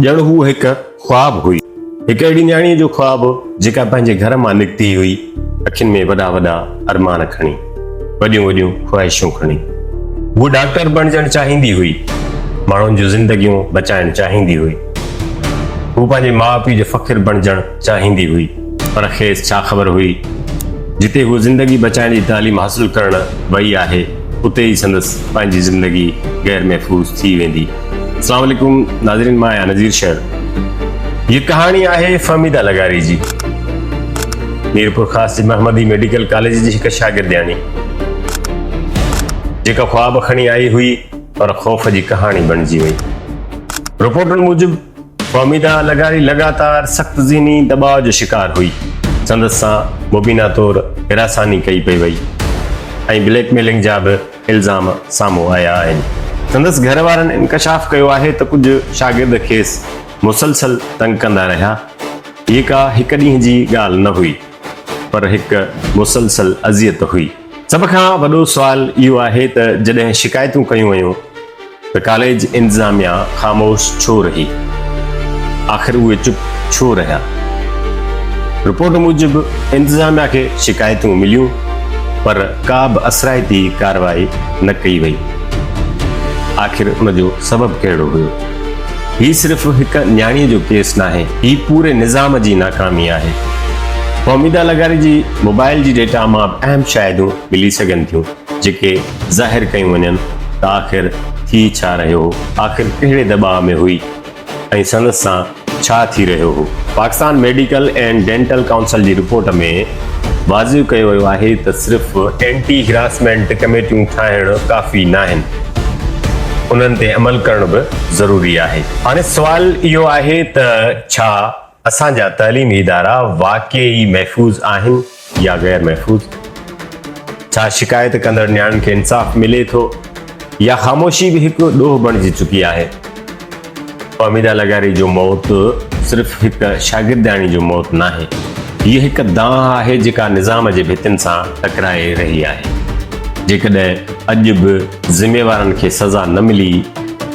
ॼण हू हिक ख्वाब हुई, हिक अहिड़ी न्याणीअ जो ख्वाब जेका पंहिंजे घर मां निकिती हुई, अखियुनि में वॾा वॾा अरमान खणी, वॾियूं वॾियूं ख़्वाहिशूं खणी। हू डॉक्टर बणजणु चाहींदी हुई, माण्हुनि जूं ज़िंदगियूं बचाइणु चाहींदी हुई। हू पंहिंजे माउ पीउ जो फ़ख़्रु बणजणु चाहींदी हुई, पर खेसि छा ख़बर हुई जिते हू ज़िंदगी बचाइण जी तालीम हासिल करणु वई आहे, उते ई संदसि पंहिंजी ज़िंदगी गैर महफ़ूज़ थी वेंदी। अस्सलाम वालेकुम नाज़रीन, मां आहियां नज़ीर शेर। ये कहाणी आहे फहमीदा लगारी जी, मीरपुर ख़ास महमदी मेडिकल कॉलेज जी हिक शागिर्दियाणी, जेका ख्वाब खणी आई हुई पर ख़ौफ़ जी कहाणी बणिजी वई। रिपोर्टनि मूजिब फहमीदा लगारी लगातार सख़्त ज़हनी दबाव जो शिकार हुई। संदसि सां मुबीना तौर हिरासानी कई पई वई ऐं ब्लैकमेलिंग जा बि इल्ज़ाम साम्हूं आया आहिनि। संदसि घर वारनि इंकशाफ़ कयो आहे त कुझु शागिर्द खेसि मुसलसल तंग कंदा रहिया। इहा का हिकु ॾींहं जी ॻाल्हि न हुई, पर हिकु मुसलसल अज़ियत हुई। सभ खां वॾो सुवाल इहो आहे त जॾहिं शिकायतूं कयूं वयूं त कॉलेज इंतिज़ामिया ख़ामोश छो रही, आख़िर उहे चुप छो रहिया। रिपोर्ट मूजिब इंतिज़ामिया खे शिकायतूं मिलियूं, पर का बि असराइती कार्रवाई न कई वई। आख़िर उनजो सबबु कहिड़ो हुयो? ही सिर्फ़ हिकु न्याणीअ जो केस न आहे, ही पूरे निज़ाम जी नाकामी आहे। फहमीदा लगारी जी मोबाइल जी डेटा मां अहम शायदूं मिली सघनि थियूं, जेके ज़ाहिर कयूं वञनि त आख़िर थी छा रहियो हो, आख़िर कहिड़े दॿाउ में हुई ऐं संदसि सां छा थी रहियो हो। Pakistan medical and dental council जी रिपोर्ट में वाज़िह कयो वियो आहे त सिर्फ़ एंटी हिरासमेंट कमेटियूं ठाहिणु काफ़ी न आहिनि, उन्हनि ते अमल करणु बि ज़रूरी आहे। हाणे सुवाल इहो आहे त छा असांजा तइलीमी इदारा वाक़ई महफ़ूज़ आहिनि या गैर महफ़ूज़? छा शिकायत कंदड़ न्याणियुनि खे इंसाफ़ मिले थो या ख़ामोशी बि हिकु ॾोह बणिजी चुकी आहे? फहमीदा लगारी जो मौत सिर्फ़ हिकु शागिर्दियाणी जो मौत न आहे, हीअ हिकु दांह आहे जेका निज़ाम जे भितियुनि सां टकराए रही आहे। जेकॾहिं अॼु बि ज़िम्मेवारनि खे सज़ा न मिली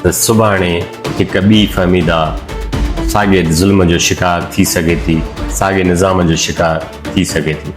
त सुभाणे हिकु ॿी फहमीदा साॻे ज़ुल्म जो शिकार थी सघे थी, साॻे निज़ाम जो शिकार थी सघे थी।